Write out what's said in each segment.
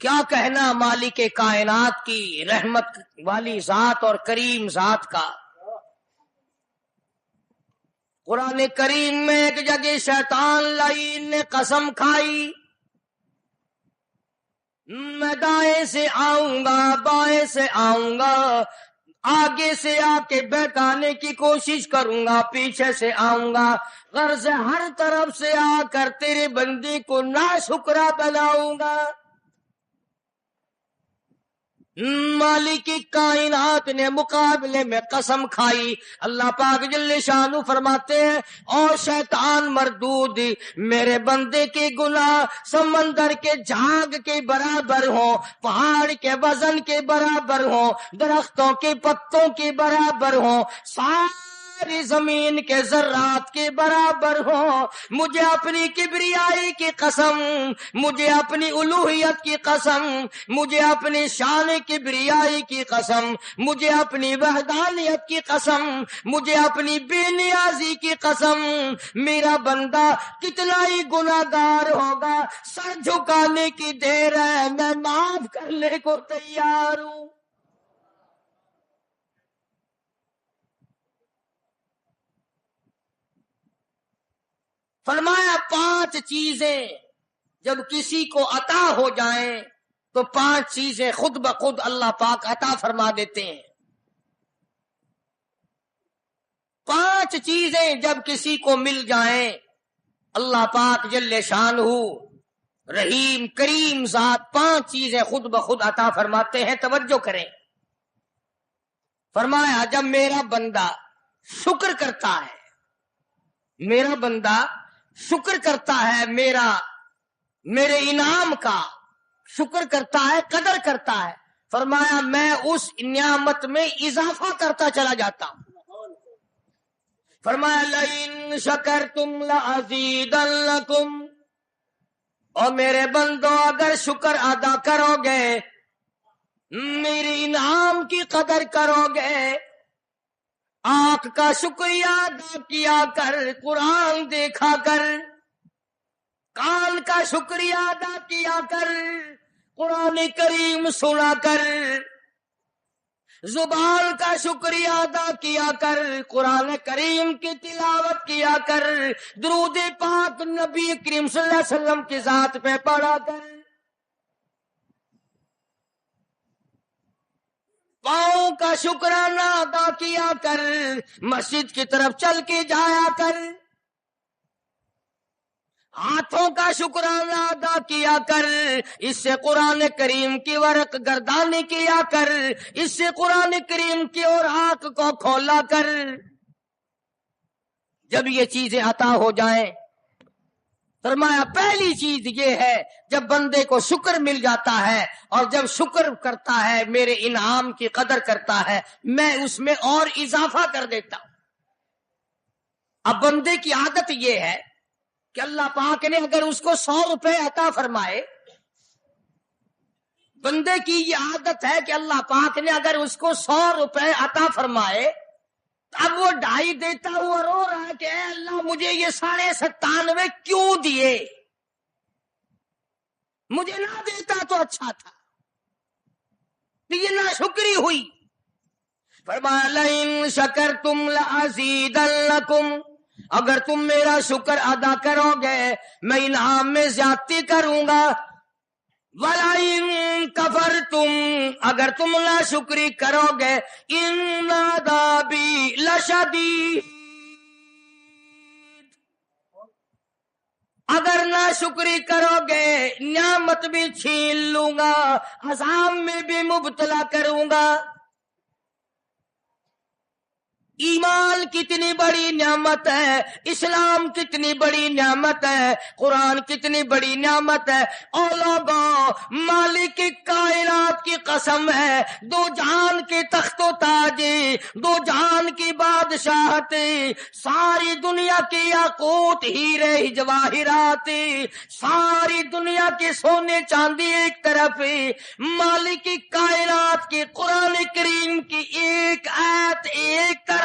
کیا کہنا مالک کائنات کی رحمت والی ذات اور کریم ذات کا۔ قرآن کریم میں ایک جگہ شیطان لعین نے قسم کھائی، میں دائیں سے آؤں گا، بائیں سے آؤں گا، آگے سے آ کے بہکانے کی کوشش کروں گا، پیچھے سے آؤں گا، غرض ہر طرف سے آ کر تیرے بندے کو ناشکرا بناؤں گا۔ مالک کائنات نے مقابلے میں قسم کھائی۔ اللہ پاک جل شانہ فرماتے ہیں، اور شیطان مردود، میرے بندے کے گناہ سمندر کے جھاگ کے برابر ہوں، پہاڑ کے وزن کے برابر ہوں، درختوں کے پتوں کے برابر ہوں، ساری زمین کے ذرات کے برابر ہوں، مجھے اپنی کبریائی کی قسم، مجھے اپنی الوہیت کی قسم، مجھے اپنی شان کبریائی کی قسم، مجھے اپنی وحدانیت کی قسم، مجھے اپنی بے نیازی کی قسم، میرا بندہ کتنا ہی گناہگار ہوگا، سر جھکانے کی دیر ہے، میں معاف کرنے کو تیار ہوں۔ فرمایا 5 چیزیں جب کسی کو عطا ہو جائیں تو 5 چیزیں خود بخود اللہ پاک عطا فرما دیتے ہیں۔ 5 چیزیں جب کسی کو مل جائیں اللہ پاک جل شانہ رحیم کریم ذات 5 چیزیں خود بخود عطا فرماتے ہیں۔ توجہ کریں، فرمایا جب میرا بندہ شکر کرتا ہے، میرا بندہ شکر کرتا ہے، میرے انعام کا شکر کرتا ہے، قدر کرتا ہے، فرمایا میں اس نعمت میں اضافہ کرتا چلا جاتا ہوں۔ فرمایا لئن شکرتم لازیدنکم، اور میرے بندو اگر شکر ادا کرو گے، میرے انعام کی قدر کرو گے، آنکھ کا شکریہ ادا کیا کر، قرآن دیکھا کر، کان کا شکریہ ادا کیا کر، قرآن کریم سنا کر، زبان کا شکریہ ادا کیا کر، قرآن کریم کی تلاوت کیا کر، درود پاک نبی کریم صلی اللہ علیہ وسلم کی ذات پہ پڑھا کر، پاؤں کا شکرانہ ادا کیا کر، مسجد کی طرف چل کے جایا کر، ہاتھوں کا شکرانہ ادا کیا کر، اس سے قرآن کریم کی ورق گردانی کیا کر، اس سے قرآن کریم کی اور آنکھ کو کھولا کر۔ جب یہ چیزیں عطا ہو جائیں، فرمایا پہلی چیز یہ ہے جب بندے کو شکر مل جاتا ہے اور جب شکر کرتا ہے، میرے انعام کی قدر کرتا ہے، میں اس میں اور اضافہ کر دیتا ہوں۔ اب بندے کی عادت یہ ہے کہ اللہ پاک نے اگر اس کو 100 روپے عطا فرمائے، بندے کی یہ عادت ہے کہ اللہ پاک نے اگر اس کو 100 روپے عطا فرمائے، اب وہ 2.5 دیتا ہوا رو رہا ہے کہ اے اللہ مجھے یہ 97.5 کیوں دیے، مجھے نہ دیتا تو اچھا تھا، یہ ناشکری ہوئی۔ فرمایا لئن شکرتم لازیدنکم، اگر تم میرا شکر ادا کرو گے میں انعام میں زیادتی کروں گا، وَلَئِن کَفَرْتُمْ، اگر تم ناشکری کرو گے، إِنَّ عَذَابِي لَشَدِيدٌ، اگر ناشکری کرو گے نعمت بھی چھین لوں گا، عذاب میں بھی مبتلا کروں گا۔ ایمان کتنی بڑی نعمت ہے، اسلام کتنی بڑی نعمت ہے، قرآن کتنی بڑی نعمت ہے۔ اور لوگوں، مالک کائنات کی قسم ہے، 2 جہان کے تخت و تاج، 2 جہان کی بادشاہت، ساری دنیا کے یاقوت ہیرے جواہرات، ساری دنیا کے سونے چاندی ایک طرف، مالک کائنات کی قرآن کریم کی ایک آیت ایک طرف،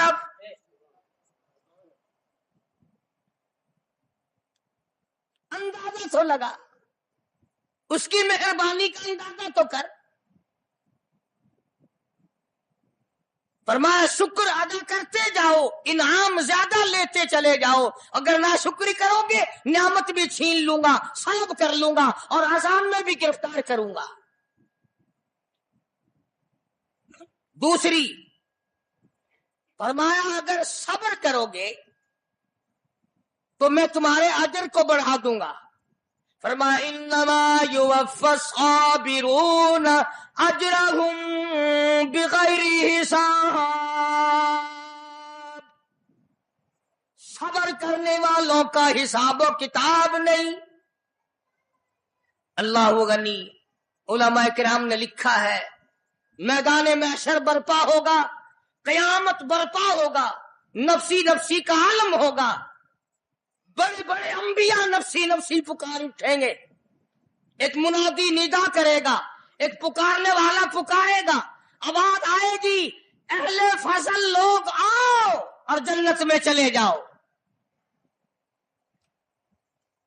اندازہ تو لگا اس کی مہربانی کا اندازہ تو کر. فرمایا شکر ادا کرتے جاؤ، انعام زیادہ لیتے چلے جاؤ. اگر ناشکری کرو گے نعمت بھی چھین لوں گا، سلب کر لوں گا اور عذاب میں بھی گرفتار کروں گا. دوسری فرمایا اگر صبر کرو گے تو میں تمہارے اجر کو بڑھا دوں گا. فرمایا انما یوفی الصابرون اجرهم بغیر حساب. صبر کرنے والوں کا حساب و کتاب نہیں. اللہ غنی. علماء کرام نے لکھا ہے میدان محشر برپا ہوگا، قیامت برپا ہوگا، نفسی نفسی کا عالم ہوگا، بڑے بڑے انبیاء نفسی نفسی پکار اٹھیں گے. ایک منادی ندا کرے گا، ایک پکارنے والا پکارے گا، آواز آئے گی اہل فضل لوگ آؤ اور جنت میں چلے جاؤ.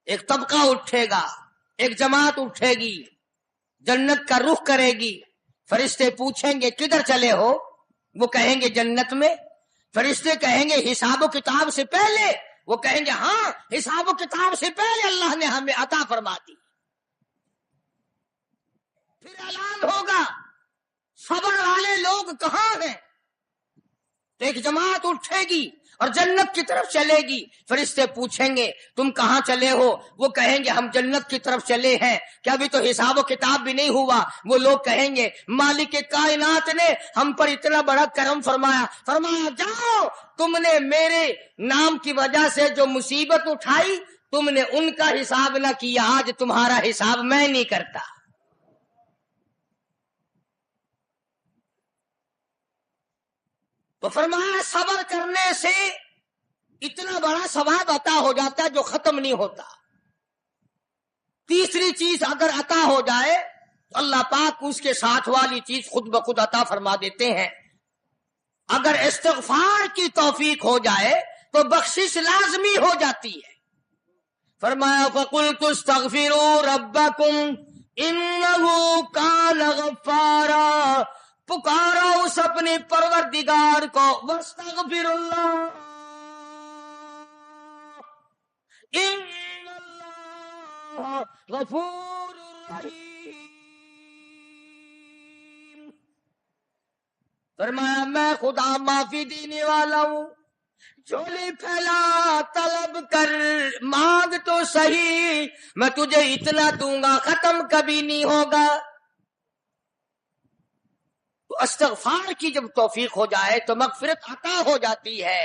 ایک طبقہ اٹھے گا، ایک جماعت اٹھے گی، جنت کا رخ کرے گی. فرشتے پوچھیں گے کدھر چلے ہو؟ وہ کہیں گے جنت میں. فرشتے کہیں گے حساب و کتاب سے پہلے؟ وہ کہیں گے ہاں حساب و کتاب سے پہلے اللہ نے ہمیں عطا فرما دی. پھر اعلان ہوگا صبر والے لوگ کہاں ہیں؟ تو ایک جماعت اٹھے گی اور جنت کی طرف چلے گی. فرشتے پوچھیں گے تم کہاں چلے ہو؟ وہ کہیں گے ہم جنت کی طرف چلے ہیں. کیا ابھی تو حساب و کتاب بھی نہیں ہوا؟ وہ لوگ کہیں گے مالک کائنات نے ہم پر اتنا بڑا کرم فرمایا. فرمایا جاؤ، تم نے میرے نام کی وجہ سے جو مصیبت اٹھائی تم نے ان کا حساب نہ کیا، آج تمہارا حساب میں نہیں کرتا. تو فرمایا صبر کرنے سے اتنا بڑا ثواب عطا ہو جاتا ہے جو ختم نہیں ہوتا. تیسری چیز اگر عطا ہو جائے تو اللہ پاک اس کے ساتھ والی چیز خود بخود عطا فرما دیتے ہیں. اگر استغفار کی توفیق ہو جائے تو بخشش لازمی ہو جاتی ہے. فرمایا فَقُلْتُ اسْتَغْفِرُوا رَبَّكُمْ إِنَّهُ كَانَ غَفَّارًا. پکارا اس اپنے پروردگار کو، وَاسْتَغْفِرُ اللَّهَ إِنَّ اللَّهَ غَفُورٌ رَحِيمٌ. فرمایا میں خدا معافی دینے والا ہوں. جھولی پھیلا، طلب کر، مانگ تو صحیح، میں تجھے اتنا دوں گا ختم کبھی نہیں ہوگا. تو استغفار کی جب توفیق ہو جائے تو مغفرت عطا ہو جاتی ہے.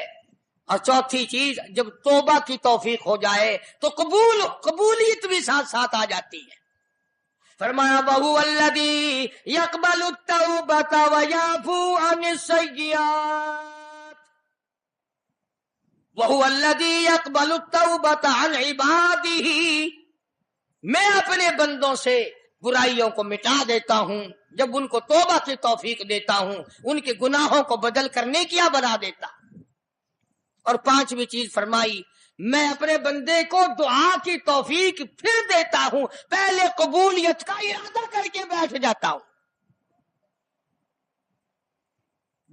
اور چوتھی چیز جب توبہ کی توفیق ہو جائے تو قبولیت بھی ساتھ ساتھ آ جاتی ہے. فرمایا وَهُوَ الَّذِي يَقْبَلُ التَّوْبَةَ وَيَعْفُو عَنِ السَّيِّئَاتِ. وَهُوَ الَّذِي يَقْبَلُ التَّوْبَةَ عَنْ عِبَادِهِ. میں اپنے بندوں سے برائیوں کو مٹا دیتا ہوں جب ان کو توبہ کی توفیق دیتا ہوں، ان کے گناہوں کو بدل کر نیکیاں بنا دیتا. اور پانچویں چیز فرمائی میں اپنے بندے کو دعا کی توفیق پھر دیتا ہوں، پہلے قبولیت کا ارادہ کر کے بیٹھ جاتا ہوں.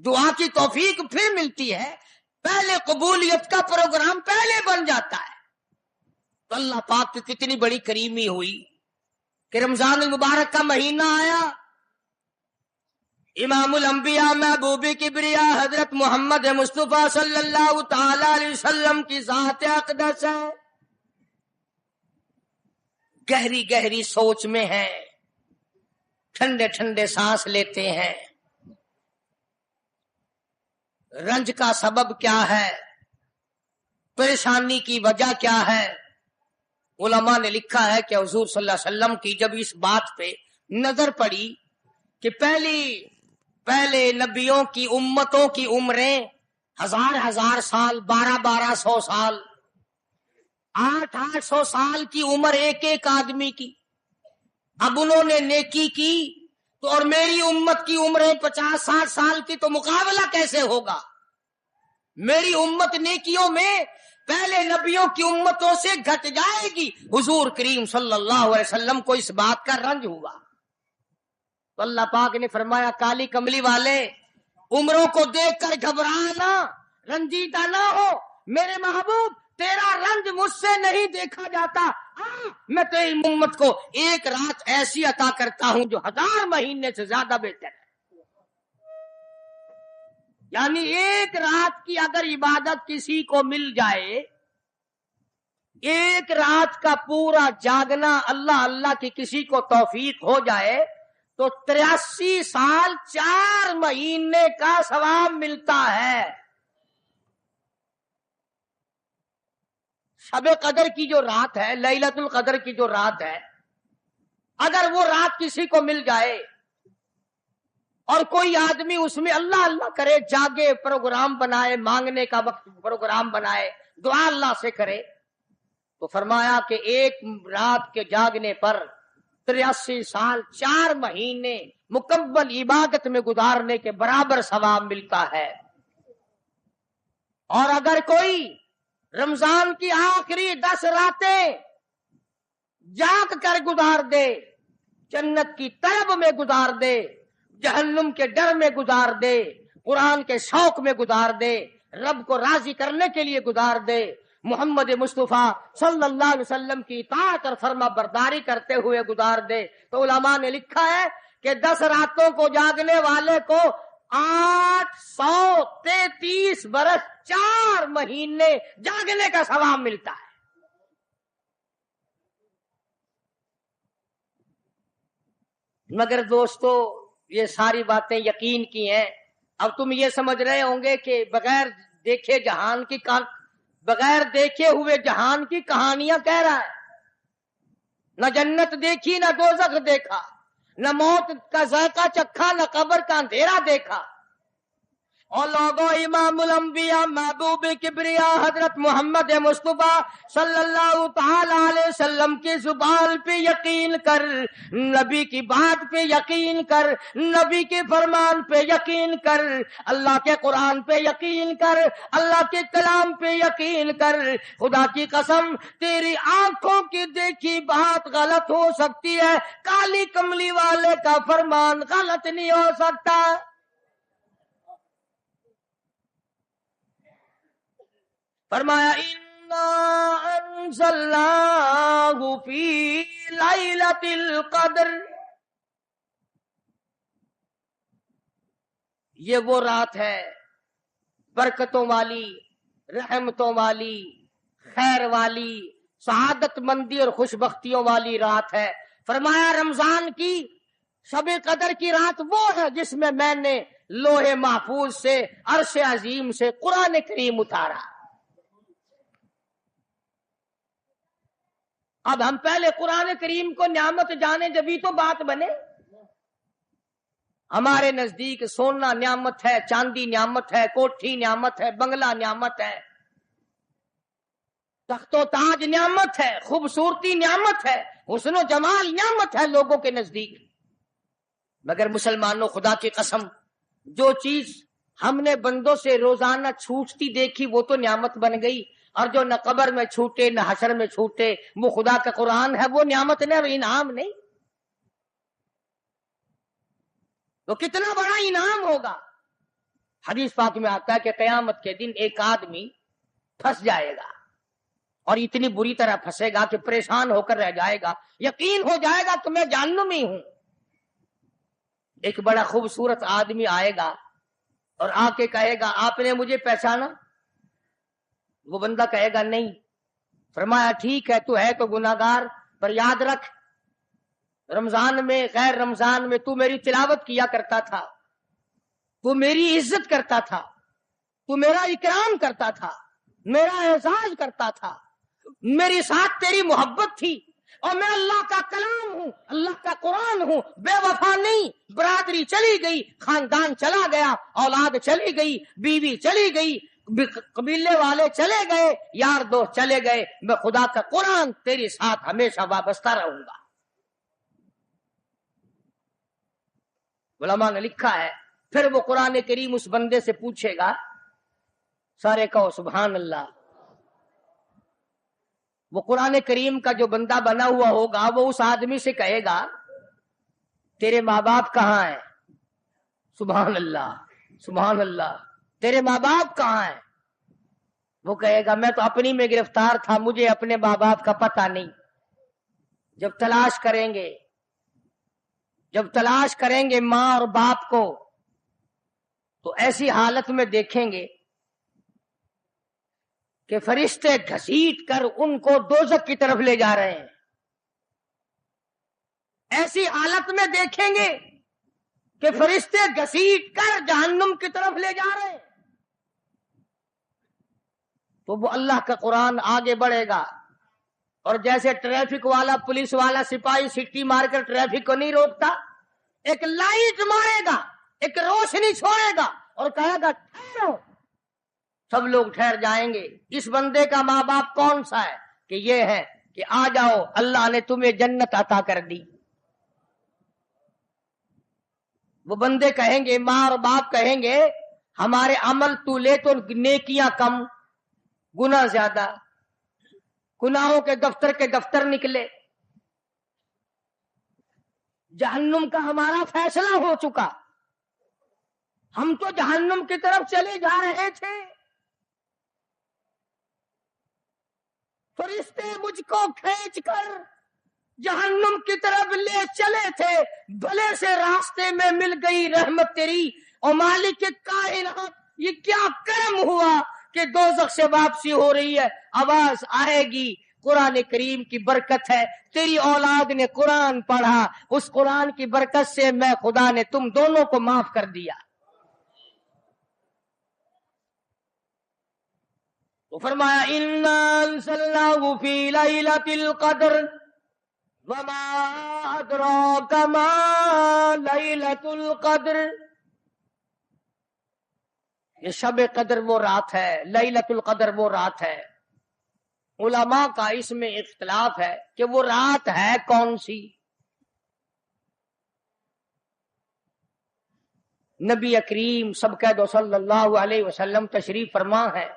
دعا کی توفیق پھر ملتی ہے، پہلے قبولیت کا پروگرام پہلے بن جاتا ہے. تو اللہ پاک کی کتنی بڑی کریمی ہوئی کہ رمضان المبارک کا مہینہ آیا. امام الانبیاء محبوب کبریا حضرت محمد مصطفیٰ صلی اللہ تعالی علیہ وسلم کی ذات اقدس ہے، گہری گہری سوچ میں ہیں، ٹھنڈے ٹھنڈے سانس لیتے ہیں. رنج کا سبب کیا ہے؟ پریشانی کی وجہ کیا ہے؟ علماء نے لکھا ہے کہ حضور صلی اللہ علیہ وسلم کی جب اس بات پہ نظر پڑی کہ پہلے نبیوں کی امتوں کی عمریں 1000 سال، 1200 سال، 800 سال کی عمر ایک ایک آدمی کی. اب انہوں نے نیکی کی تو اور میری امت کی عمریں 50-60 سال کی، تو مقابلہ کیسے ہوگا؟ میری امت نیکیوں میں پہلے نبیوں کی امتوں سے گھٹ جائے گی. حضور کریم صلی اللہ علیہ وسلم کو اس بات کا رنج ہوا تو اللہ پاک نے فرمایا کالی کملی والے عمروں کو دیکھ کر گھبرانا، رنجیدہ نہ ہو. میرے محبوب تیرا رنج مجھ سے نہیں دیکھا جاتا. میں تیری امت کو ایک رات ایسی عطا کرتا ہوں جو 1000 مہینے سے زیادہ بہتر ہے. یعنی ایک رات کی اگر عبادت کسی کو مل جائے، ایک رات کا پورا جاگنا اللہ اللہ کی کسی کو توفیق ہو جائے تو 83 سال 4 مہینے کا ثواب ملتا ہے. شب قدر کی جو رات ہے، لیلۃ القدر کی جو رات ہے، اگر وہ رات کسی کو مل جائے اور کوئی آدمی اس میں اللہ اللہ کرے، جاگے، پروگرام بنائے، مانگنے کا وقت پروگرام بنائے، دعا اللہ سے کرے، تو فرمایا کہ ایک رات کے جاگنے پر 83 سال 4 مہینے مکمل عبادت میں گزارنے کے برابر ثواب ملتا ہے. اور اگر کوئی رمضان کی آخری 10 راتیں جاگ کر گزار دے، جنت کی طلب میں گزار دے، جہنم کے ڈر میں گزار دے، قرآن کے شوق میں گزار دے، رب کو راضی کرنے کے لیے گزار دے، محمد مصطفیٰ صلی اللہ علیہ وسلم کی اطاعت اور فرما برداری کرتے ہوئے گزار دے، تو علماء نے لکھا ہے کہ 10 راتوں کو جاگنے والے کو 833 برس 4 مہینے جاگنے کا ثواب ملتا ہے. مگر دوستو یہ ساری باتیں یقین کی ہیں. اب تم یہ سمجھ رہے ہوں گے کہ بغیر دیکھے بغیر دیکھے ہوئے جہان کی کہانیاں کہہ رہا ہے. نہ جنت دیکھی، نہ دوزخ دیکھا، نہ موت کا ذائقہ چکھا، نہ قبر کا اندھیرا دیکھا. اور لوگوں امام الانبیاء محبوب کبریا حضرت محمد مصطفیٰ صلی اللہ تعالی علیہ وسلم کی زبان پہ یقین کر، نبی کی بات پہ یقین کر، نبی کے فرمان پہ یقین کر، اللہ کے قرآن پہ یقین کر، اللہ کے کلام پہ یقین کر. خدا کی قسم تیری آنکھوں کی دیکھی بات غلط ہو سکتی ہے، کالی کملی والے کا فرمان غلط نہیں ہو سکتا. فرمایا اِنَّا أَنزَلْنَاهُ فِي لَيْلَةِ الْقَدْرِ، یہ وہ رات ہے برکتوں والی، رحمتوں والی، خیر والی، سعادت مندی اور خوش بختیوں والی رات ہے. فرمایا رمضان کی شب قدر کی رات وہ ہے جس میں نے لوح محفوظ سے عرش عظیم سے قرآن کریم اتارا. اب ہم پہلے قرآن کریم کو نعمت جانے جبھی تو بات بنے. ہمارے نزدیک سونا نعمت ہے، چاندی نعمت ہے، کوٹھی نعمت ہے، بنگلہ نعمت ہے، تخت و تاج نعمت ہے، خوبصورتی نعمت ہے، حسن و جمال نعمت ہے لوگوں کے نزدیک. مگر مسلمانوں خدا کی قسم جو چیز ہم نے بندوں سے روزانہ چھوٹتی دیکھی وہ تو نعمت بن گئی، اور جو نہ قبر میں چھوٹے نہ حشر میں چھوٹے وہ خدا کا قرآن ہے، وہ نعمت نہیں اور انعام نہیں. تو کتنا بڑا انعام ہوگا. حدیث پاک میں آتا ہے کہ قیامت کے دن ایک آدمی پھنس جائے گا اور اتنی بری طرح پھنسے گا کہ پریشان ہو کر رہ جائے گا، یقین ہو جائے گا کہ میں جہنمی ہوں. ایک بڑا خوبصورت آدمی آئے گا اور آ کے کہے گا آپ نے مجھے پہچانا؟ وہ بندہ کہے گا نہیں. فرمایا ٹھیک ہے تو ہے تو گناہگار، پر یاد رکھ رمضان میں غیر رمضان میں تو میری تلاوت کیا کرتا تھا، تو میری عزت کرتا تھا، تو میرا اکرام کرتا تھا، میرا اعزاز کرتا تھا، میری ساتھ تیری محبت تھی، اور میں اللہ کا کلام ہوں، اللہ کا قرآن ہوں، بے وفا نہیں. برادری چلی گئی، خاندان چلا گیا، اولاد چلی گئی، بیوی چلی گئی، قبیلے والے چلے گئے، یار دوست چلے گئے، میں خدا کا قرآن تیری ساتھ ہمیشہ وابستہ رہوں گا. علماء نے لکھا ہے پھر وہ قرآن کریم اس بندے سے پوچھے گا، سارے کہو سبحان اللہ. وہ قرآن کریم کا جو بندہ بنا ہوا ہوگا وہ اس آدمی سے کہے گا تیرے ماں باپ کہاں ہیں؟ سبحان اللہ سبحان اللہ، تیرے ماں باپ کہاں ہیں؟ وہ کہے گا میں تو اپنی میں گرفتار تھا، مجھے اپنے ماں باپ کا پتہ نہیں۔ جب تلاش کریں گے ماں اور باپ کو تو ایسی حالت میں دیکھیں گے کہ فرشتے گھسیٹ کر ان کو دوزخ کی طرف لے جا رہے ہیں۔ ایسی حالت میں دیکھیں گے کہ فرشتے گھسیٹ کر جہنم کی طرف لے جا رہے ہیں، تو وہ اللہ کا قرآن آگے بڑھے گا، اور جیسے ٹریفک والا پولیس والا سپاہی سٹی مار کر ٹریفک کو نہیں روکتا، ایک لائٹ مارے گا، ایک روشنی چھوڑے گا اور کہے گا ٹھہرو، سب لوگ ٹھہر جائیں گے۔ اس بندے کا ماں باپ کون سا ہے؟ کہ یہ ہے کہ آ جاؤ، اللہ نے تمہیں جنت عطا کر دی۔ وہ بندے کہیں گے، ماں اور باپ کہیں گے ہمارے عمل تو لے تو نیکیاں کم، گناہ زیادہ، گناہوں کے دفتر نکلے، جہنم کا ہمارا فیصلہ ہو چکا، ہم تو جہنم کی طرف چلے جا رہے تھے، فرشتے مجھ کو کھینچ کر جہنم کی طرف لے چلے تھے، بھلے سے راستے میں مل گئی رحمت تیری، اور مالک کائنات یہ کیا کرم ہوا کہ دوزخ سے واپسی ہو رہی ہے، آواز آئے گی، قرآن کریم کی برکت ہے، تیری اولاد نے قرآن پڑھا، اس قرآن کی برکت سے میں خدا نے تم دونوں کو معاف کر دیا۔ تو فرمایا اِنَّا أَنزَلْنَاهُ فِي لَيْلَةِ الْقَدْرِ وَمَا أَدْرَاكَ مَا لَيْلَةُ الْقَدْرِ۔ یہ شب قدر وہ رات ہے، لیلۃ القدر وہ رات ہے۔ علماء کا اس میں اختلاف ہے کہ وہ رات ہے کون سی۔ نبی کریم سب کہہ دو صلی اللہ علیہ وسلم تشریف فرما ہے۔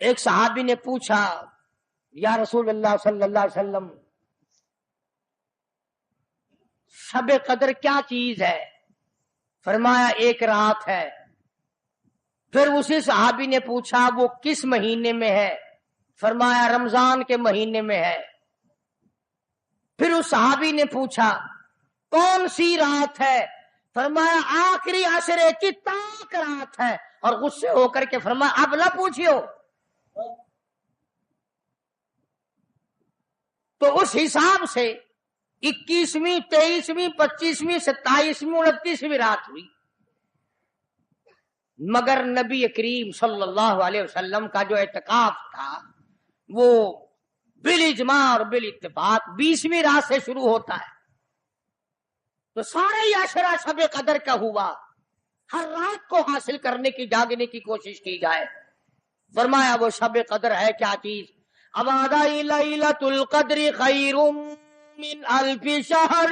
ایک صحابی نے پوچھا یا رسول اللہ صلی اللہ علیہ وسلم شب قدر کیا چیز ہے؟ فرمایا ایک رات ہے۔ پھر اسی صحابی نے پوچھا وہ کس مہینے میں ہے؟ فرمایا رمضان کے مہینے میں ہے۔ پھر اس صحابی نے پوچھا کون سی رات ہے؟ فرمایا آخری عشرے کی تاک رات ہے، اور غصے ہو کر کے فرمایا اب نہ پوچھیو۔ تو اس حساب سے 21ویں 23ویں 25ویں 27ویں 29ویں رات ہوئی، مگر نبی کریم صلی اللہ علیہ وسلم کا جو اعتکاف تھا وہ بالاجماع اور بالاتفاق 20ویں رات سے شروع ہوتا ہے، تو سارے ہی عشرہ شب قدر کا ہوا، ہر رات کو حاصل کرنے کی جاگنے کی کوشش کی جائے۔ فرمایا وہ شب قدر ہے کیا چیز؟ ابادائی لیلۃ القدر خیر من الف شہر،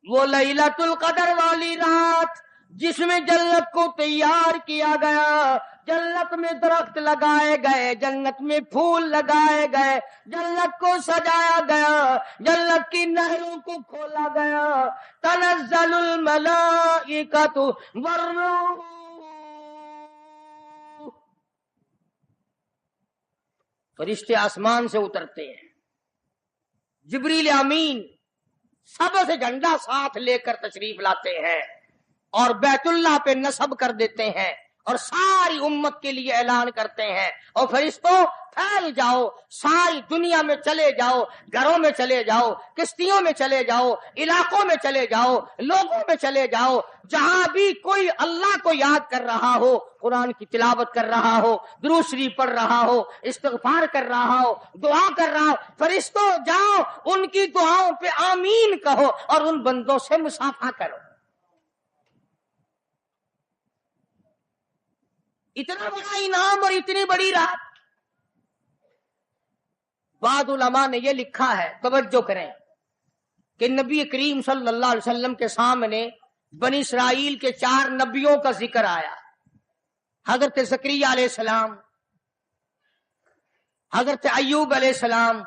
وہ لیلۃ القدر والی رات جس میں جنت کو تیار کیا گیا، جنت میں درخت لگائے گئے، جنت میں پھول لگائے گئے، جنت کو سجایا گیا، جنت کی نہروں کو کھولا گیا، تنزل الملائکۃ والروح، فرشتے آسمان سے اترتے ہیں، جبریل امین سب سے جھنڈا ساتھ لے کر تشریف لاتے ہیں اور بیت اللہ پہ نصب کر دیتے ہیں اور ساری امت کے لیے اعلان کرتے ہیں، اور فرشتوں پھیل جاؤ، ساری دنیا میں چلے جاؤ، گھروں میں چلے جاؤ، کشتیوں میں چلے جاؤ، علاقوں میں چلے جاؤ، لوگوں میں چلے جاؤ، جہاں بھی کوئی اللہ کو یاد کر رہا ہو، قرآن کی تلاوت کر رہا ہو، درود شریف پڑھ رہا ہو، استغفار کر رہا ہو، دعا کر رہا ہو، فرشتوں جاؤ ان کی دعاؤں پہ آمین کہو اور ان بندوں سے مصافحہ کرو۔ اتنا بڑا انعام اور اتنی بڑی رات۔ بعض علماء نے یہ لکھا ہے، توجہ کریں، کہ نبی کریم صلی اللہ علیہ وسلم کے سامنے بنی اسرائیل کے 4 نبیوں کا ذکر آیا، حضرت زکریا علیہ السلام، حضرت ایوب علیہ السلام،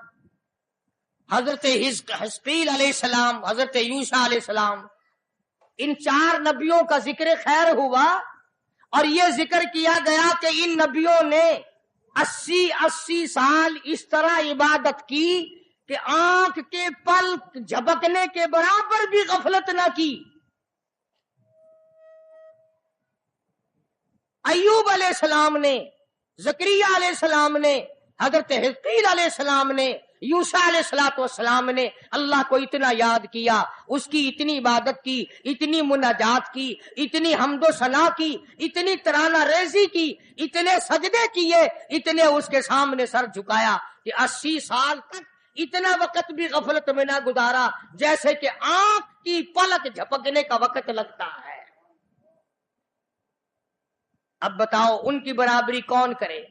حضرت حزقیل علیہ السلام، حضرت یوشع علیہ السلام، ان 4 نبیوں کا ذکر خیر ہوا، اور یہ ذکر کیا گیا کہ ان نبیوں نے 80 سال اس طرح عبادت کی کہ آنکھ کے پلک جھپکنے کے برابر بھی غفلت نہ کی۔ ایوب علیہ السلام نے، زکریا علیہ السلام نے، حضرت حزقیل علیہ السلام نے، یوشع علیہ السلام نے اللہ کو اتنا یاد کیا، اس کی اتنی عبادت کی، اتنی مناجات کی، اتنی حمد و ثنا کی، اتنی ترانہ ریزی کی، اتنے سجدے کیے، اتنے اس کے سامنے سر جھکایا کہ 80 سال تک اتنا وقت بھی غفلت میں نہ گزارا جیسے کہ آنکھ کی پلک جھپکنے کا وقت لگتا ہے۔ اب بتاؤ ان کی برابری کون کرے؟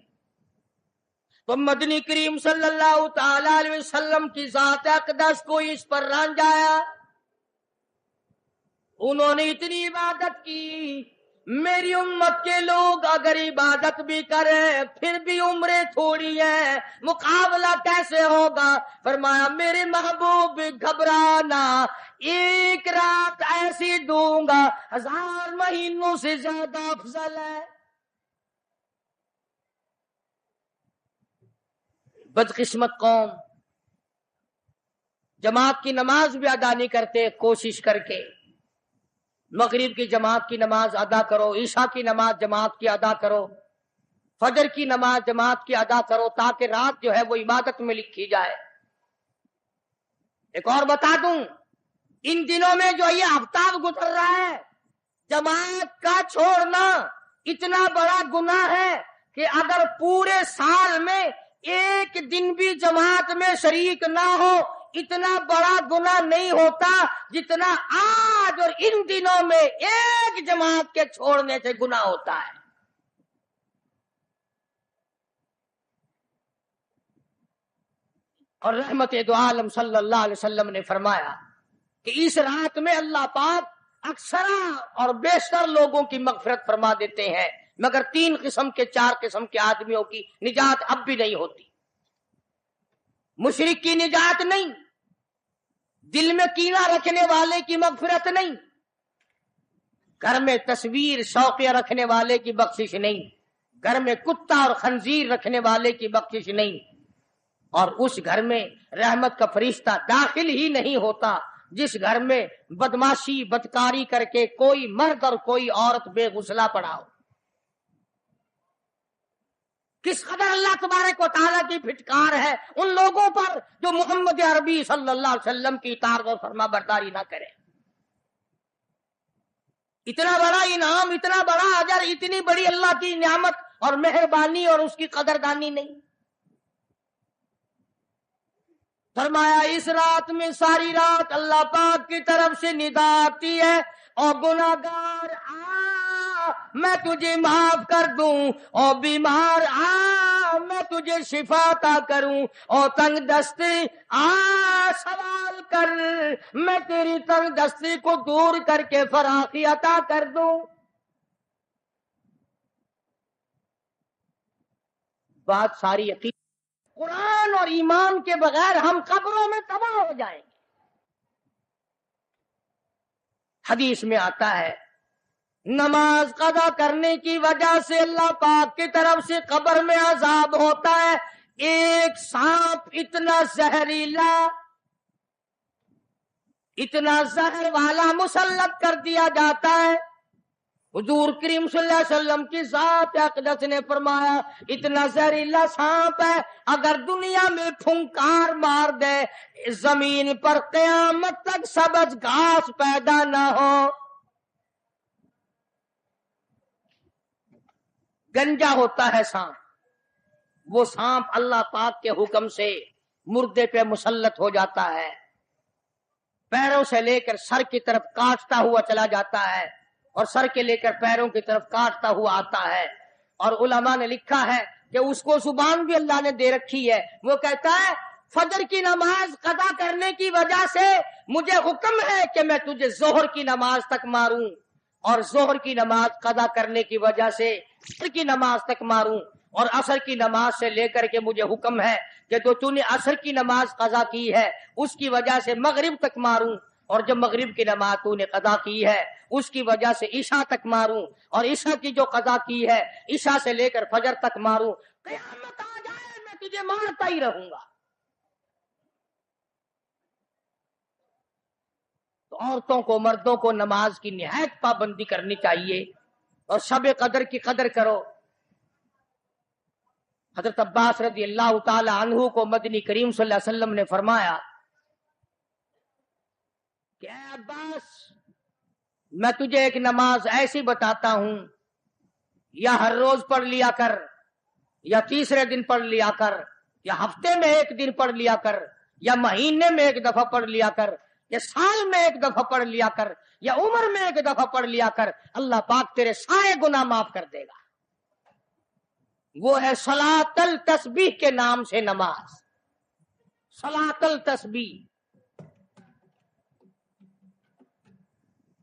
تو مدنی کریم صلی اللہ تعالی علیہ وسلم کی ذات اقدس کو اس پر رنجایا۔ انہوں نے اتنی عبادت کی، میری امت کے لوگ اگر عبادت بھی کریں پھر بھی عمریں تھوڑی ہیں، مقابلہ کیسے ہوگا؟ فرمایا میرے محبوب گھبرانا، ایک رات ایسی دوں گا 1000 مہینوں سے زیادہ افضل ہے۔ بدقسمت قوم جماعت کی نماز بھی ادا نہیں کرتے، کوشش کر کے مغرب کی جماعت کی نماز ادا کرو، عشاء کی نماز جماعت کی ادا کرو، فجر کی نماز جماعت کی ادا کرو تاکہ رات جو ہے وہ عبادت میں لکھی جائے۔ ایک اور بتا دوں، ان دنوں میں جو یہ ہفتہ گزر رہا ہے، جماعت کا چھوڑنا اتنا بڑا گناہ ہے کہ اگر پورے سال میں ایک دن بھی جماعت میں شریک نہ ہو اتنا بڑا گناہ نہیں ہوتا جتنا آج اور ان دنوں میں ایک جماعت کے چھوڑنے سے گناہ ہوتا ہے۔ اور رحمت دو عالم صلی اللہ علیہ وسلم نے فرمایا کہ اس رات میں اللہ پاک اکثر اور بیشتر لوگوں کی مغفرت فرما دیتے ہیں، مگر 3 قسم کے 4 قسم کے آدمیوں کی نجات اب بھی نہیں ہوتی۔ مشرک کی نجات نہیں، دل میں کینہ رکھنے والے کی مغفرت نہیں، گھر میں تصویر شوقیہ رکھنے والے کی بخشش نہیں، گھر میں کتا اور خنزیر رکھنے والے کی بخشش نہیں، اور اس گھر میں رحمت کا فرشتہ داخل ہی نہیں ہوتا جس گھر میں بدماشی بدکاری کر کے کوئی مرد اور کوئی عورت بے غسلہ پڑا ہو۔ کس قدر اللہ تبارک و تعالیٰ کی پھٹکار ہے ان لوگوں پر جو محمد عربی صلی اللہ علیہ وسلم کی اطاعت اور فرما برداری نہ کرے۔ اتنا بڑا انعام، اتنا بڑا اجر، اتنی بڑی اللہ کی نعمت اور مہربانی اور اس کی قدردانی نہیں۔ فرمایا اس رات میں ساری رات اللہ پاک کی طرف سے ندا آتی ہے، اور گناہگار میں تجھے معاف کر دوں، اور بیمار میں تجھے شفا عطا کروں، اور تنگ دستی سوال کر میں تیری تنگ دستی کو دور کر کے فراخی عطا کر دوں۔ بات ساری یقین، قرآن اور ایمان کے بغیر ہم قبروں میں تباہ ہو جائیں گے۔ حدیث میں آتا ہے نماز قضا کرنے کی وجہ سے اللہ پاک کی طرف سے قبر میں عذاب ہوتا ہے، ایک سانپ اتنا زہریلا، اتنا زہر والا مسلط کر دیا جاتا ہے۔ حضور کریم صلی اللہ علیہ وسلم کی ذات اقدس نے فرمایا اتنا زہریلا سانپ ہے، اگر دنیا میں پھنکار مار دے زمین پر قیامت تک سبز گھاس پیدا نہ ہو۔ گنجا ہوتا ہے سانپ، وہ سانپ اللہ پاک کے حکم سے مردے پہ مسلط ہو جاتا ہے، پیروں سے لے کر سر کی طرف کاٹتا ہوا چلا جاتا ہے، اور سر کے لے کر پیروں کی طرف کاٹتا ہوا آتا ہے۔ اور علماء نے لکھا ہے کہ اس کو زبان بھی اللہ نے دے رکھی ہے، وہ کہتا ہے فجر کی نماز قضا کرنے کی وجہ سے مجھے حکم ہے کہ میں تجھے ظہر کی نماز تک ماروں، اور ظہر کی نماز قضا کرنے کی وجہ سے عصر کی نماز تک ماروں، اور عصر کی نماز سے لے کر کے مجھے حکم ہے کہ تو نے عصر کی نماز قضا کی ہے اس کی وجہ سے مغرب تک ماروں، اور جب مغرب کی نماز تو نے قضا کی ہے اس کی وجہ سے عشاء تک ماروں، اور عشاء کی جو قضا کی ہے عشاء سے لے کر فجر تک ماروں، قیامت آ جائے میں تجھے مارتا ہی رہوں گا۔ تو عورتوں کو مردوں کو نماز کی نہایت پابندی کرنی چاہیے، اور شب قدر کی قدر کرو۔ حضرت عباس رضی اللہ تعالی عنہ کو مدنی کریم صلی اللہ علیہ وسلم نے فرمایا کہ اے عباس، میں تجھے ایک نماز ایسی بتاتا ہوں، یا ہر روز پڑھ لیا کر، یا تیسرے دن پڑھ لیا کر، یا ہفتے میں ایک دن پڑھ لیا کر، یا مہینے میں ایک دفعہ پڑھ لیا کر، یا سال میں ایک دفعہ پڑھ لیا کر، یا عمر میں ایک دفعہ پڑھ لیا کر، اللہ پاک تیرے سارے گناہ معاف کر دے گا۔ وہ ہے صلاۃ التسبیح کے نام سے نماز، صلاۃ التسبیح۔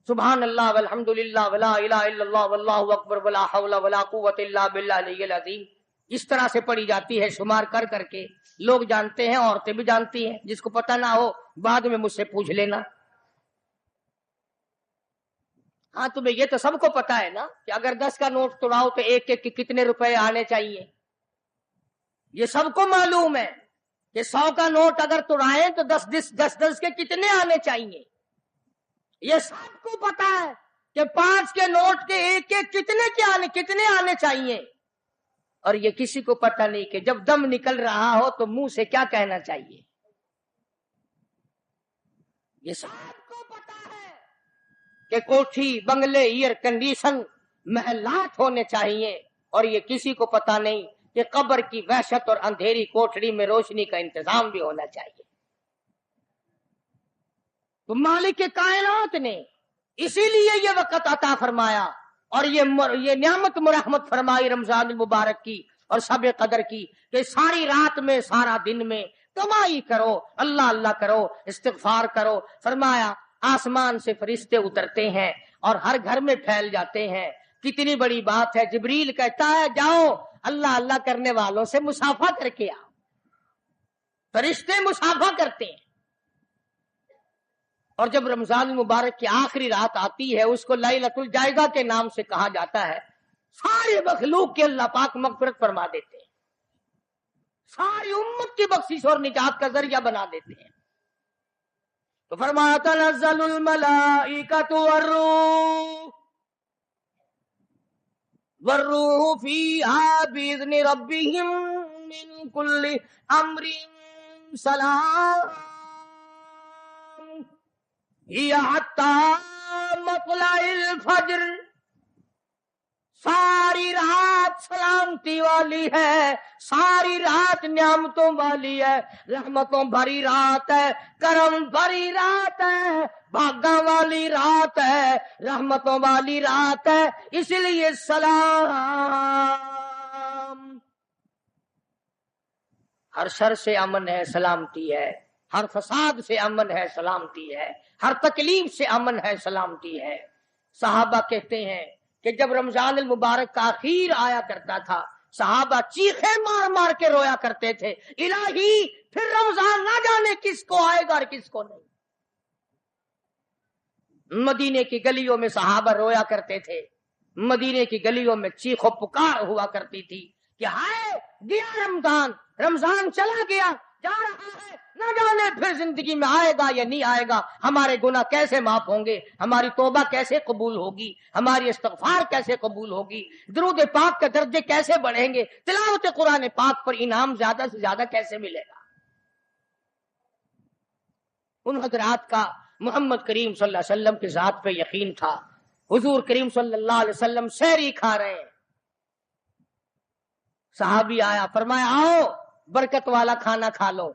سبحان اللہ والحمد للہ ولا الہ الا اللہ واللہ اکبر ولا حول ولا قوت الا باللہ العلی العظیم، اس طرح سے پڑھی جاتی ہے شمار کر کر کے۔ لوگ جانتے ہیں، عورتیں بھی جانتی ہیں، جس کو پتہ نہ ہو بعد میں مجھ سے پوچھ لینا۔ ہاں تمہیں یہ تو سب کو پتا ہے نا کہ اگر 10 کا نوٹ توڑاؤ تو ایک ایک کے کتنے روپے آنے چاہیے، یہ سب کو معلوم ہے کہ 100 کا نوٹ اگر توڑائیں تو 10 کے کتنے آنے چاہیے، یہ سب کو پتا ہے کہ 5 کے نوٹ کے ایک ایک کتنے آنے چاہیے، اور یہ کسی کو پتا نہیں کہ جب دم نکل رہا ہو تو منہ سے کیا کہنا چاہیے۔ یہ سب کو پتا ہے کہ کوٹھی، بنگلے، ایئر کنڈیشن، محلات ہونے چاہیے، اور یہ کسی کو پتا نہیں کہ قبر کی وحشت اور اندھیری کوٹھڑی میں روشنی کا انتظام بھی ہونا چاہیے۔ تو مالک کائنات نے اسی لیے یہ وقت عطا فرمایا، اور یہ نعمت مرحمت فرمائی رمضان المبارک کی اور شب قدر کی، کہ ساری رات میں سارا دن میں کمائی کرو، اللہ اللہ کرو، استغفار کرو۔ فرمایا آسمان سے فرشتے اترتے ہیں اور ہر گھر میں پھیل جاتے ہیں، کتنی بڑی بات ہے۔ جبریل کہتا ہے جاؤ اللہ اللہ کرنے والوں سے مصافحہ کر کے آؤ، فرشتے مصافحہ کرتے ہیں۔ اور جب رمضان المبارک کی آخری رات آتی ہے اس کو لیلۃ الجائزہ کے نام سے کہا جاتا ہے، سارے مخلوق کے اللہ پاک مغفرت فرما دیتے ہیں، ساری امت کی بخشش اور نجات کا ذریعہ بنا دیتے ہیں۔ تو فرمایا تنزل الملائکۃ والروح فیہا بإذن ربہم من کل امر سلام ہی حتی مطلع الفجر۔ ساری رات سلامتی والی ہے، ساری رات نعمتوں والی ہے، رحمتوں بھری رات ہے، کرم بھری رات ہے، بھاگا والی رات ہے، رحمتوں والی رات ہے، اس لیے سلام۔ ہر شر سے امن ہے، سلامتی ہے، ہر فساد سے امن ہے، سلامتی ہے، ہر تکلیف سے امن ہے، سلامتی ہے۔ صحابہ کہتے ہیں کہ جب رمضان المبارک کا اخیر آیا کرتا تھا صحابہ چیخیں مار مار کے رویا کرتے تھے، الہی پھر رمضان نہ جانے کس کو آئے گا اور کس کو نہیں۔ مدینے کی گلیوں میں صحابہ رویا کرتے تھے، مدینے کی گلیوں میں چیخ و پکار ہوا کرتی تھی کہ ہائے گیا رمضان، رمضان چلا گیا، جا رہا ہے، نہ جانے پھر زندگی میں آئے گا یا نہیں آئے گا، ہمارے گناہ کیسے معاف ہوں گے، ہماری توبہ کیسے قبول ہوگی، ہماری استغفار کیسے قبول ہوگی، درود پاک کے درجے کیسے بڑھیں گے، تلاوت قرآن پاک پر انعام زیادہ سے زیادہ کیسے ملے گا۔ ان حضرات کا محمد کریم صلی اللہ علیہ وسلم کی ذات پہ یقین تھا۔ حضور کریم صلی اللہ علیہ وسلم سحری کھا رہے ہیں، صحابی آیا، فرمایا آؤ برکت والا کھانا کھا لو،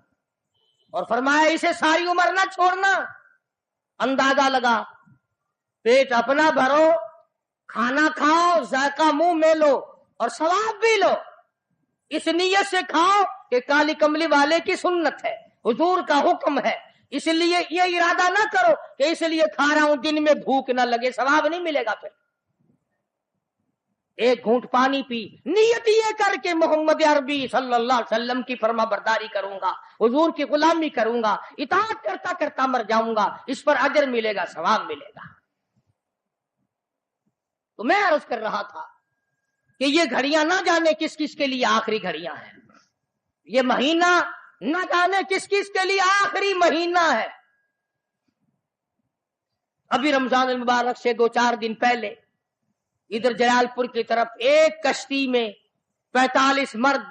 اور فرمایا اسے ساری عمر نہ چھوڑنا۔ اندازہ لگا، پیٹ اپنا بھرو، کھانا کھاؤ، ذائقہ منہ میں لو اور ثواب بھی لو، اس نیت سے کھاؤ کہ کالی کملی والے کی سنت ہے، حضور کا حکم ہے، اس لیے یہ ارادہ نہ کرو کہ اس لیے کھا رہا ہوں دن میں بھوک نہ لگے، ثواب نہیں ملے گا۔ پھر ایک گھونٹ پانی پی، نیت یہ کر کے محمد عربی صلی اللہ علیہ وسلم کی فرما برداری کروں گا، حضور کی غلامی کروں گا، اطاعت کرتا کرتا مر جاؤں گا، اس پر اجر ملے گا، ثواب ملے گا۔ تو میں عرض کر رہا تھا کہ یہ گھڑیاں نہ جانے کس کس کے لیے آخری گھڑیاں ہیں، یہ مہینہ نہ جانے کس کس کے لیے آخری مہینہ ہے۔ ابھی رمضان المبارک سے 2-4 دن پہلے ادھر جلال پور کی طرف ایک کشتی میں 45 مرد،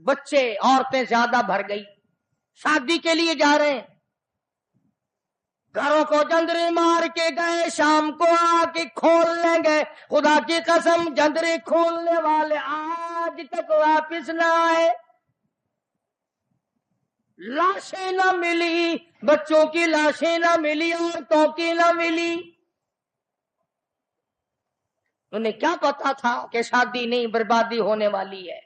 بچے، عورتیں زیادہ بھر گئی، شادی کے لیے جا رہے ہیں، گھروں کو جندرے مار کے گئے، شام کو آ کے کھولنے گئے، خدا کی قسم جندرے کھولنے والے آج تک واپس نہ آئے، لاشیں نہ ملی، بچوں کی لاشیں نہ ملی، عورتوں کی نہ ملی۔ انہیں کیا پتا تھا کہ شادی نہیں، بربادی ہونے والی ہے۔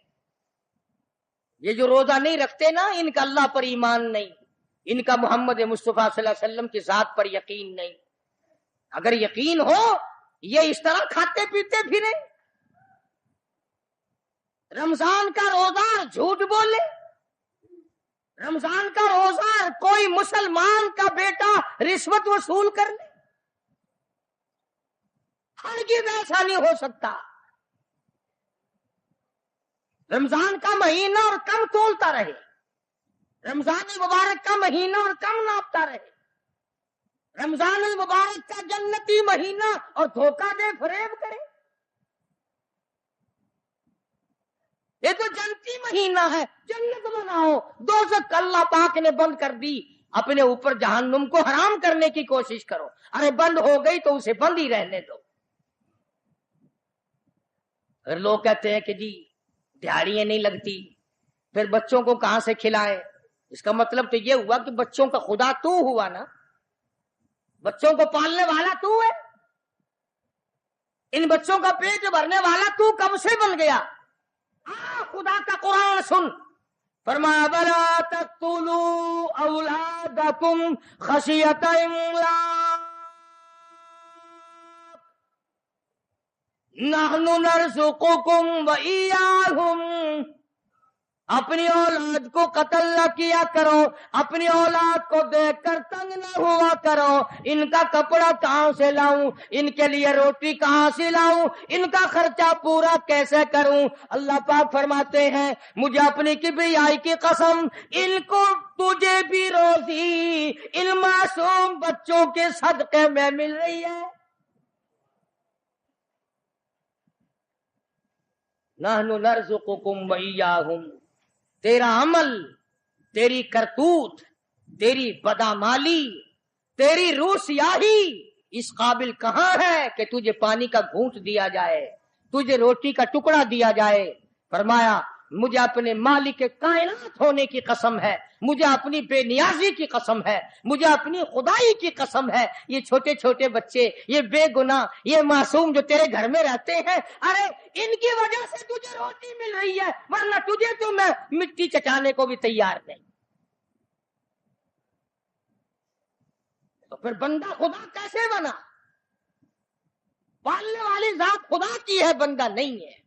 یہ جو روزہ نہیں رکھتے نا، ان کا اللہ پر ایمان نہیں، ان کا محمد مصطفیٰ صلی اللہ علیہ وسلم کی ذات پر یقین نہیں۔ اگر یقین ہو یہ اس طرح کھاتے پیتے پھرے، رمضان کا روزہ جھوٹ بولے، رمضان کا روزہ کوئی مسلمان کا بیٹا رشوت وصول کر لے، ہرگز ایسا نہیں ہو سکتا۔ رمضان کا مہینہ اور کم تولتا رہے، رمضان المبارک کا مہینہ اور کم ناپتا رہے، رمضان المبارک کا جنتی مہینہ اور دھوکہ دے فریب کرے۔ یہ تو جنتی مہینہ ہے، جنت بناؤ، دوزخ اللہ پاک نے بند کر دی، اپنے اوپر جہنم کو حرام کرنے کی کوشش کرو۔ ارے بند ہو گئی تو اسے بند ہی رہنے دو۔ اگر لوگ کہتے ہیں کہ جی دیہڑیاں نہیں لگتی، پھر بچوں کو کہاں سے کھلائے؟ اس کا مطلب تو یہ ہوا کہ بچوں کا خدا تو ہوا نا، بچوں کو پالنے والا تو ہے، ان بچوں کا پیٹ بھرنے والا تو کب سے بن گیا؟ خدا کا قرآن سن، فرمایا بلا تقتلوا اولادکم خشیۃ املاق نحن نرزقکم وإیاہم۔ اپنی اولاد کو قتل نہ کیا کرو، اپنی اولاد کو دیکھ کر تنگ نہ ہوا کرو، ان کا کپڑا کہاں سے لاؤں، ان کے لیے روٹی کہاں سے لاؤں، ان کا خرچہ پورا کیسے کروں؟ اللہ پاک فرماتے ہیں مجھے اپنی کبریائی کی قسم، ان کو تجھے بھی روزی ان معصوم بچوں کے صدقے میں مل رہی ہے۔ نحن نرزقکم وإیاہم، تیرا عمل، تیری کرتوت، تیری بدعمالی، تیری روح سیاہی اس قابل کہاں ہے کہ تجھے پانی کا گھونٹ دیا جائے، تجھے روٹی کا ٹکڑا دیا جائے۔ فرمایا مجھے اپنے مالک کائنات ہونے کی قسم ہے، مجھے اپنی بے نیازی کی قسم ہے، مجھے اپنی خدائی کی قسم ہے، یہ چھوٹے چھوٹے بچے، یہ بے گناہ، یہ معصوم جو تیرے گھر میں رہتے ہیں، ارے ان کی وجہ سے تجھے روٹی مل رہی ہے، ورنہ تجھے تو میں مٹی چٹانے کو بھی تیار نہیں۔ تو پھر بندہ خدا کیسے بنا؟ پالنے والی ذات خدا کی ہے، بندہ نہیں ہے۔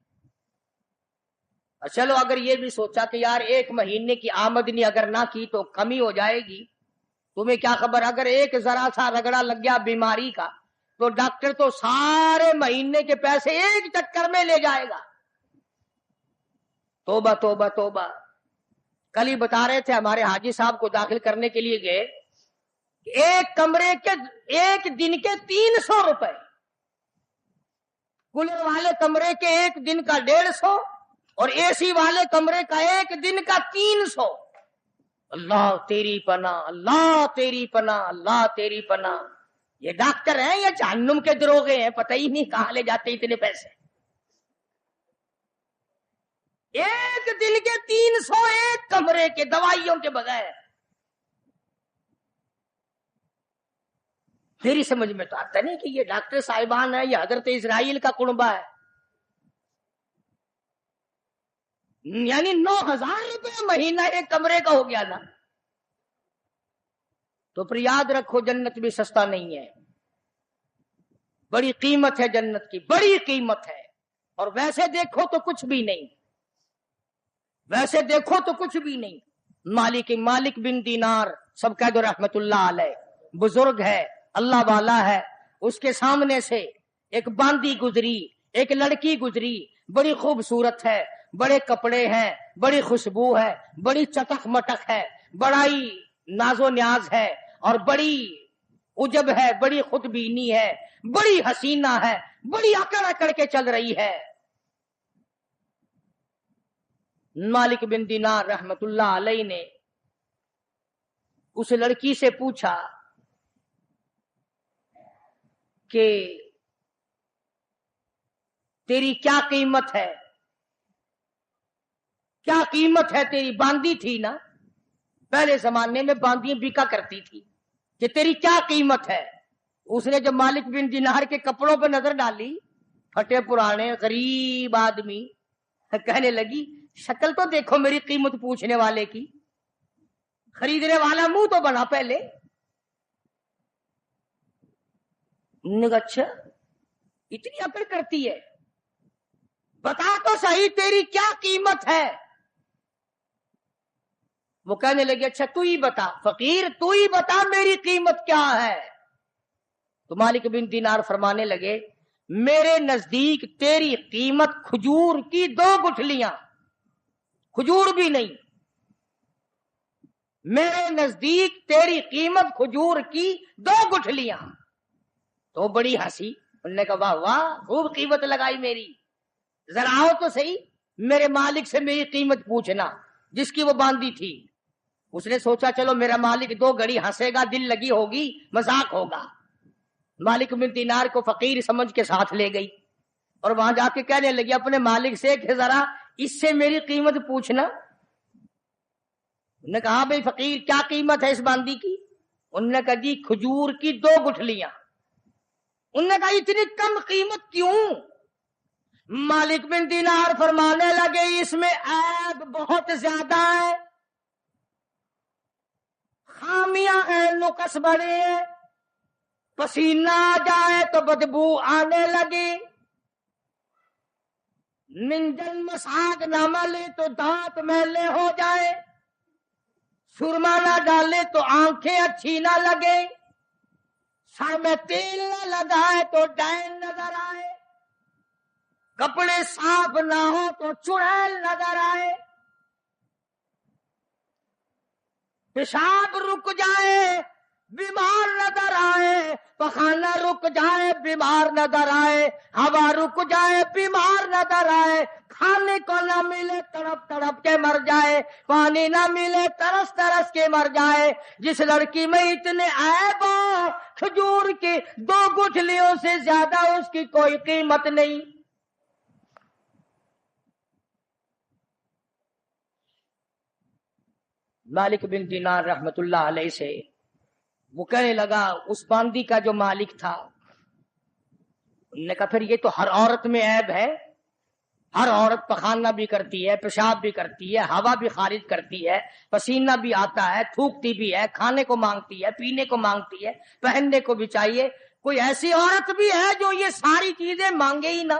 چلو اگر یہ بھی سوچا کہ یار ایک مہینے کی آمدنی اگر نہ کی تو کمی ہو جائے گی، تمہیں کیا خبر، اگر ایک ذرا سا رگڑا لگ گیا بیماری کا تو ڈاکٹر تو سارے مہینے کے پیسے ایک چکر میں لے جائے گا۔ توبہ توبہ توبہ۔ کل ہی بتا رہے تھے ہمارے حاجی صاحب کو داخل کرنے کے لیے گئے، ایک کمرے کے ایک دن کے 300 روپے، کولر والے کمرے کے ایک دن کا 150 اور اے سی والے کمرے کا ایک دن کا 300۔ اللہ تیری پناہ، اللہ تیری پناہ، اللہ تیری پناہ۔ یہ ڈاکٹر ہیں یا جہنم کے دروغے ہیں، پتہ ہی نہیں کہاں لے جاتے اتنے پیسے۔ ایک دن کے 300 ایک کمرے کے، دوائیوں کے بغیر۔ میری سمجھ میں تو آتا نہیں کہ یہ ڈاکٹر صاحبان ہے یا حضرت اسرائیل کا کنبہ ہے، یعنی 9,000 روپے مہینہ ایک کمرے کا ہو گیا نا۔ تو پھر یاد رکھو جنت بھی سستا نہیں ہے، بڑی قیمت ہے جنت کی، بڑی قیمت ہے۔ اور ویسے دیکھو تو کچھ بھی نہیں، ویسے دیکھو تو کچھ بھی نہیں۔ مالک بن دینار، سب کہہ دو رحمت اللہ علیہ، بزرگ ہے، اللہ والا ہے۔ اس کے سامنے سے ایک باندی گزری، ایک لڑکی گزری، بڑی خوبصورت ہے، بڑے کپڑے ہیں، بڑی خوشبو ہے، بڑی چٹک مٹک ہے، بڑا ہی ناز و نیاز ہے، اور بڑی عجب ہے، بڑی خود بینی ہے، بڑی حسینہ ہے، بڑی اکڑ اکڑ کے چل رہی ہے۔ مالک بن دینار رحمت اللہ علیہ نے اس لڑکی سے پوچھا کہ تیری کیا قیمت ہے؟ کیا قیمت ہے تیری؟ باندی تھی نا، پہلے زمانے میں باندیاں بکا کرتی تھی، کہ تیری کیا قیمت ہے؟ اس نے جب مالک بن دینار کے کپڑوں پہ نظر ڈالی، پھٹے پرانے غریب آدمی، کہنے لگی شکل تو دیکھو میری قیمت پوچھنے والے کی، خریدنے والا منہ تو بنا پہلے۔ اچھا اتنی عقل کرتی ہے، بتا تو صحیح تیری کیا قیمت ہے؟ وہ کہنے لگے اچھا تو ہی بتا فقیر، تو ہی بتا میری قیمت کیا ہے۔ تو مالک بن دینار فرمانے لگے میرے نزدیک تیری قیمت کھجور کی 2 گٹھلیاں، کھجور بھی نہیں، میرے نزدیک تیری قیمت کھجور کی 2 گٹھلیاں۔ تو بڑی ہنسی، انہوں نے کہا واہ واہ خوب قیمت لگائی میری، ذرا آؤ تو صحیح میرے مالک سے میری قیمت پوچھنا، جس کی وہ باندھی تھی۔ اس نے سوچا چلو میرا مالک 2 گھڑی ہنسے گا، دل لگی ہوگی، مذاق ہوگا۔ مالک بن دینار کو فقیر سمجھ کے ساتھ لے گئی، اور وہاں جا کے کہنے لگی اپنے مالک سے کہ ذرا اس سے میری قیمت پوچھنا۔ انہوں نے کہا بھئی فقیر کیا قیمت ہے اس باندی کی؟ انہوں نے کہا جی کھجور کی 2 گٹھلیاں۔ انہوں نے کہا اتنی کم قیمت کیوں؟ مالک بن دینار فرمانے لگے اس میں عیب بہت زیادہ ہے، خامیاں ہیں، نقص بڑے ہیں، پسینہ آ جائے تو بدبو آنے لگے، منجن مساگ نہ ملے تو دانت میلے ہو جائے، سرما نہ ڈالے تو آنکھیں اچھی نہ لگے، سر میں تیل نہ لگائے تو ڈین نظر آئے، کپڑے صاف نہ ہو تو چڑیل نظر آئے، پیشاب رک جائے بیمار نظر آئے، پخانہ رک جائے بیمار نظر آئے، ہوا رک جائے بیمار نظر آئے، کھانے کو نہ ملے تڑپ تڑپ کے مر جائے، پانی نہ ملے ترس ترس کے مر جائے۔ جس لڑکی میں اتنے عیب ہو، کھجور کی 2 گٹھلیوں سے زیادہ اس کی کوئی قیمت نہیں۔ مالک بن دینار رحمت اللہ علیہ سے وہ کہنے لگا اس باندی کا جو مالک تھا، انہوں نے کہا پھر یہ تو ہر عورت میں عیب ہے، ہر عورت پخانہ بھی کرتی ہے، پیشاب بھی کرتی ہے، ہوا بھی خارج کرتی ہے، پسینہ بھی آتا ہے، تھوکتی بھی ہے، کھانے کو مانگتی ہے، پینے کو مانگتی ہے، پہننے کو بھی چاہیے، کوئی ایسی عورت بھی ہے جو یہ ساری چیزیں مانگے ہی نہ؟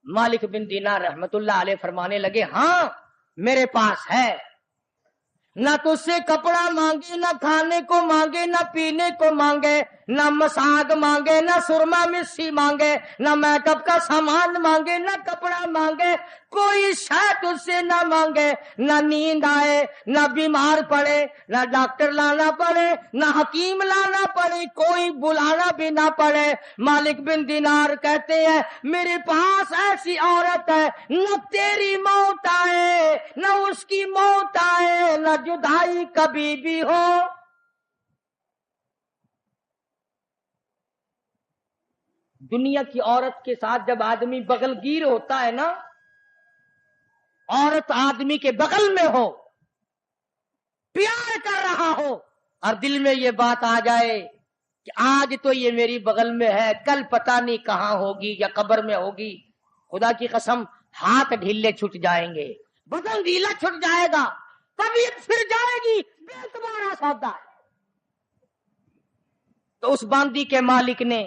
مالک بن دینار رحمت اللہ علیہ فرمانے لگے ہاں میرے پاس ہے، نہ تجھ سے کپڑا مانگے، نہ کھانے کو مانگے، نہ پینے کو مانگے، نہ مساگ مانگے، نہ سرما مسی مانگے، نہ میک اپ کا سامان مانگے، نہ کپڑا مانگے، کوئی شے تجھ سے نہ مانگے، نہ نیند آئے، نہ بیمار پڑے، نہ ڈاکٹر لانا پڑے، نہ حکیم لانا پڑے، کوئی بلانا بھی نہ پڑے۔ مالک بن دینار کہتے ہیں میرے پاس ایسی عورت ہے، نہ تیری موت آئے نہ اس کی موت آئے، نہ جدائی کبھی بھی ہو۔ دنیا کی عورت کے ساتھ جب آدمی بغل گیر ہوتا ہے نا، عورت آدمی کے بغل میں ہو، پیار کر رہا ہو، اور دل میں یہ بات آ جائے کہ آج تو یہ میری بغل میں ہے، کل پتہ نہیں کہاں ہوگی یا قبر میں ہوگی، خدا کی قسم ہاتھ ڈھیلے چھٹ جائیں گے، بدن ڈھیلا چھٹ جائے گا، طبیعت پھر جائے گی، بے اعتبار سودا ہے۔ تو اس باندی کے مالک نے